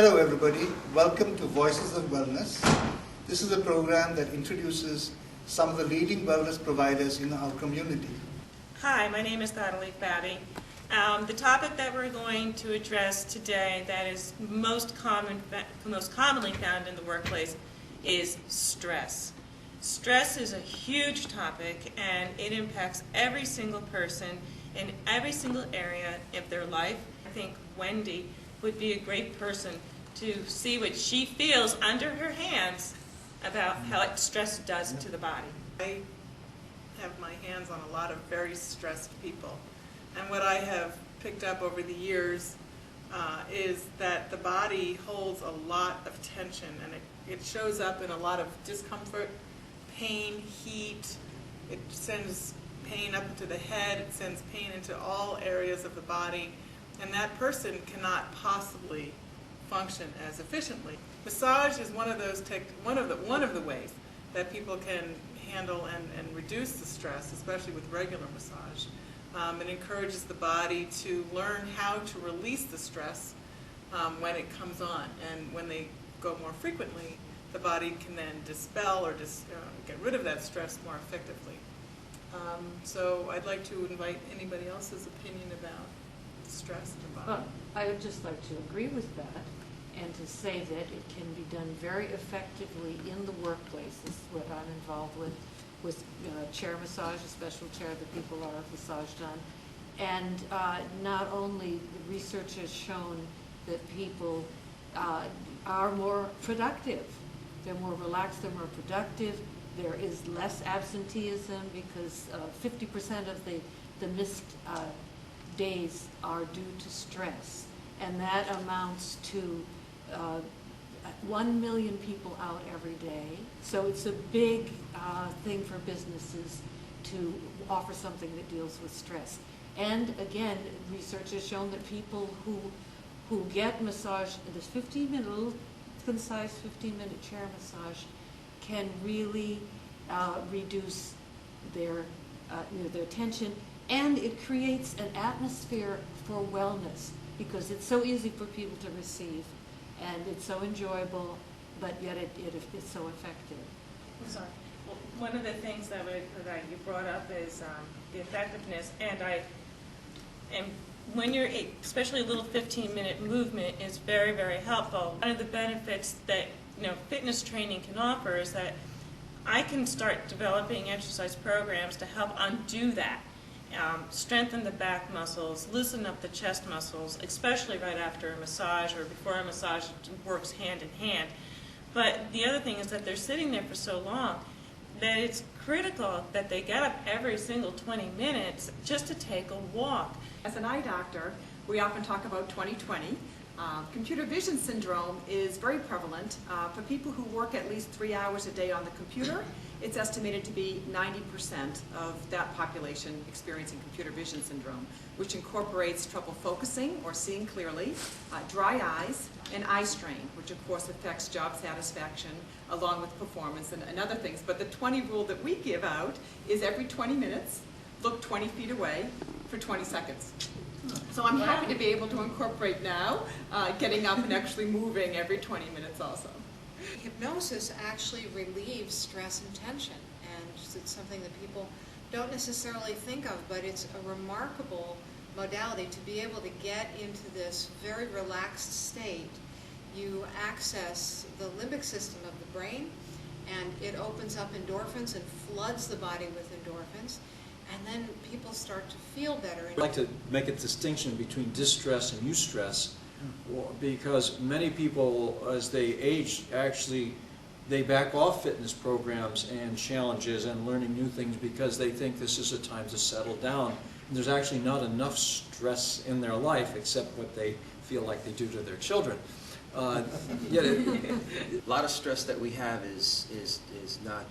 Hello everybody, welcome to Voices of Wellness. This is a program that introduces some of the leading wellness providers in our community. Hi, my name is Ethan Lefkowitz. The topic that we're going to address today that is most commonly found in the workplace is stress. Stress is a huge topic and it impacts every single person in every single area of their life. I think Wendy would be a great person to see what she feels under her hands about how stress does to the body. I have my hands on a lot of very stressed people, and what I have picked up over the years is that the body holds a lot of tension, and it shows up in a lot of discomfort, pain, heat. It sends pain up into the head, it sends pain into all areas of the body, and that person cannot possibly function as efficiently. Massage is one of the ways that people can handle and reduce the stress, especially with regular massage. It encourages the body to learn how to release the stress when it comes on, and when they go more frequently, the body can then dispel or get rid of that stress more effectively. So I'd like to invite anybody else's opinion about stress in the body. Well, I would just like to agree with that and to say that it can be done very effectively in the workplace. This is what I'm involved with chair massage, a special chair that people are massaged on. And not only the research has shown that people are more productive. They're more relaxed, they're more productive. There is less absenteeism because 50% of the missed days are due to stress, and that amounts to 1 million people out every day. So it's a big thing for businesses to offer something that deals with stress. And again, research has shown that people who get massage, this 15-minute, little concise 15-minute chair massage, can really reduce their tension. And it creates an atmosphere for wellness because it's so easy for people to receive, and it's so enjoyable, but yet it's so effective. I'm sorry. Well, one of the things that you brought up is the effectiveness, and when you're, especially a little 15-minute movement is very, very helpful. One of the benefits that fitness training can offer is that I can start developing exercise programs to help undo that. Strengthen the back muscles, loosen up the chest muscles, especially right after a massage or before a massage. Works hand in hand. But the other thing is that they're sitting there for so long that it's critical that they get up every single 20 minutes just to take a walk. As an eye doctor, we often talk about 20/20. Computer vision syndrome is very prevalent. For people who work at least 3 hours a day on the computer, it's estimated to be 90% of that population experiencing computer vision syndrome, which incorporates trouble focusing or seeing clearly, dry eyes, and eye strain, which of course affects job satisfaction along with performance and other things. But the 20 rule that we give out is every 20 minutes, look 20 feet away for 20 seconds. So I'm happy to be able to incorporate now getting up and actually moving every 20 minutes also. Hypnosis actually relieves stress and tension, and it's something that people don't necessarily think of, but it's a remarkable modality to be able to get into this very relaxed state. You access the limbic system of the brain, and it opens up endorphins and floods the body with endorphins, and then people start to feel better. I'd like to make a distinction between distress and eustress, because many people, as they age, actually they back off fitness programs and challenges and learning new things because they think this is a time to settle down. And there's actually not enough stress in their life except what they feel like they do to their children. Yet a lot of stress that we have is not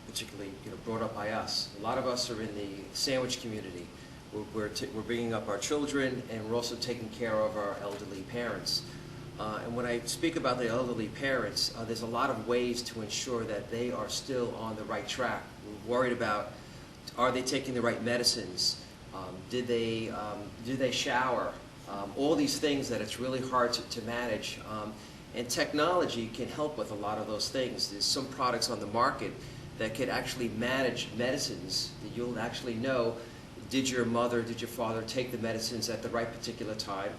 particularly brought up by us. A lot of us are in the sandwich community. We're bringing up our children, and we're also taking care of our elderly parents. And when I speak about the elderly parents, there's a lot of ways to ensure that they are still on the right track. We're worried about, are they taking the right medicines? Do they shower? All these things that it's really hard to manage. And technology can help with a lot of those things. There's some products on the market that could actually manage medicines that you'll actually know, did your mother, did your father take the medicines at the right particular time?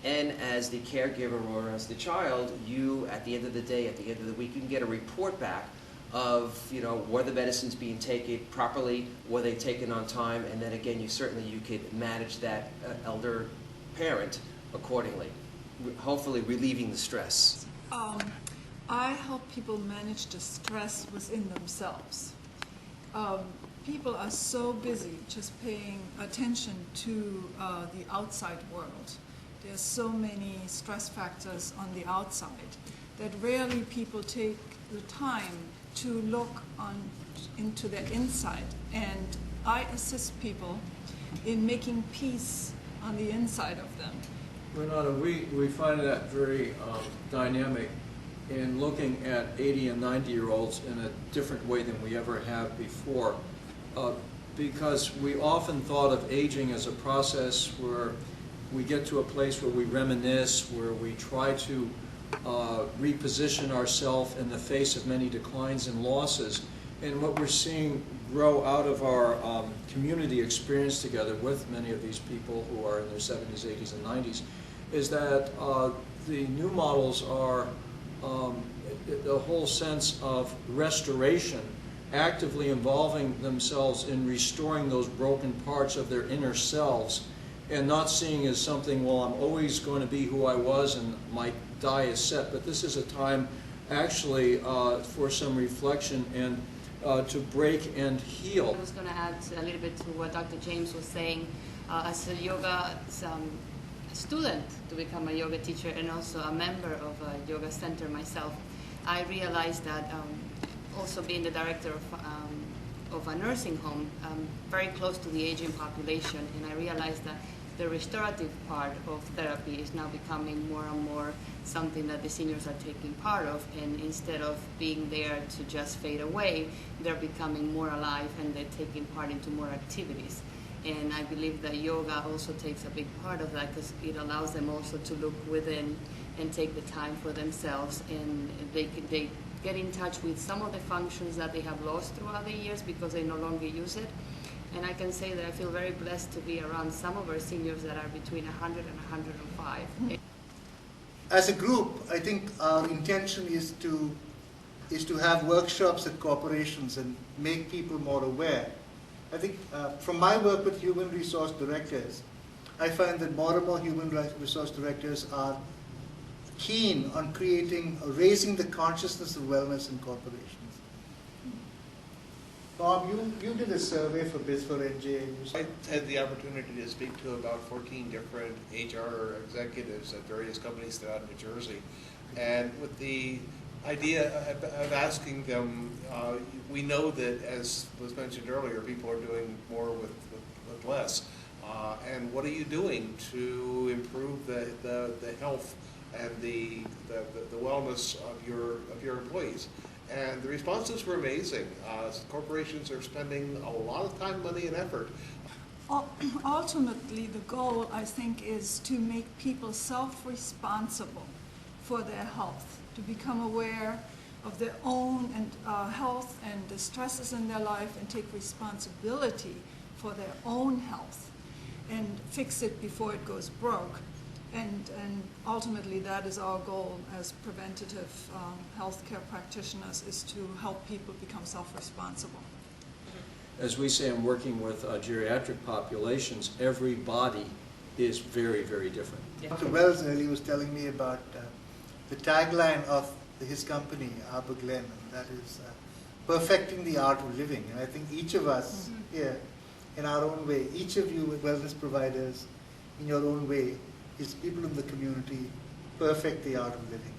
And as the caregiver or as the child, you, at the end of the day, at the end of the week, you can get a report back of, you know, were the medicines being taken properly, were they taken on time, and then again, you could manage that elder parent accordingly, hopefully relieving the stress. I help people manage the stress within themselves. People are so busy just paying attention to the outside world. There's so many stress factors on the outside that rarely people take the time to look into their inside. And I assist people in making peace on the inside of them. Renata, we find that very dynamic in looking at 80 and 90-year-olds in a different way than we ever have before, because we often thought of aging as a process where we get to a place where we reminisce, where we try to reposition ourselves in the face of many declines and losses. And what we're seeing grow out of our community experience together with many of these people who are in their 70s, 80s, and 90s is that the new models are the whole sense of restoration, actively involving themselves in restoring those broken parts of their inner selves and not seeing as something, well, I'm always going to be who I was and my die is set. But this is a time actually for some reflection and to break and heal. I was going to add a little bit to what Dr. James was saying. As a yoga student to become a yoga teacher and also a member of a yoga center myself, I realized that also being the director of a nursing home, very close to the aging population, and I realized that the restorative part of therapy is now becoming more and more something that the seniors are taking part of, and instead of being there to just fade away, they're becoming more alive and they're taking part into more activities. And I believe that yoga also takes a big part of that because it allows them also to look within and take the time for themselves, and they get in touch with some of the functions that they have lost throughout the years because they no longer use it. And I can say that I feel very blessed to be around some of our seniors that are between 100 and 105. As a group, I think our intention is to have workshops at corporations and make people more aware. I think from my work with human resource directors, I find that more and more human resource directors are keen on raising the consciousness of wellness in corporations. Bob, you did a survey for Biz4NJ. I had the opportunity to speak to about 14 different HR executives at various companies throughout New Jersey. And with the idea of asking them, we know that, as was mentioned earlier, people are doing more with less. And what are you doing to improve the health and the wellness of your employees? And the responses were amazing. Corporations are spending a lot of time, money, and effort. Ultimately, the goal, I think, is to make people self-responsible for their health, to become aware of their own health and the stresses in their life and take responsibility for their own health and fix it before it goes broke. And ultimately, that is our goal as preventative healthcare practitioners, is to help people become self-responsible. As we say, I'm working with geriatric populations. Every body is very, very different. Dr. Wells earlier was telling me about the tagline of his company, Arbor Glen, and that is perfecting the art of living. And I think each of us here, in our own way, each of you wellness providers, in your own way, is people in the community perfect the art of living.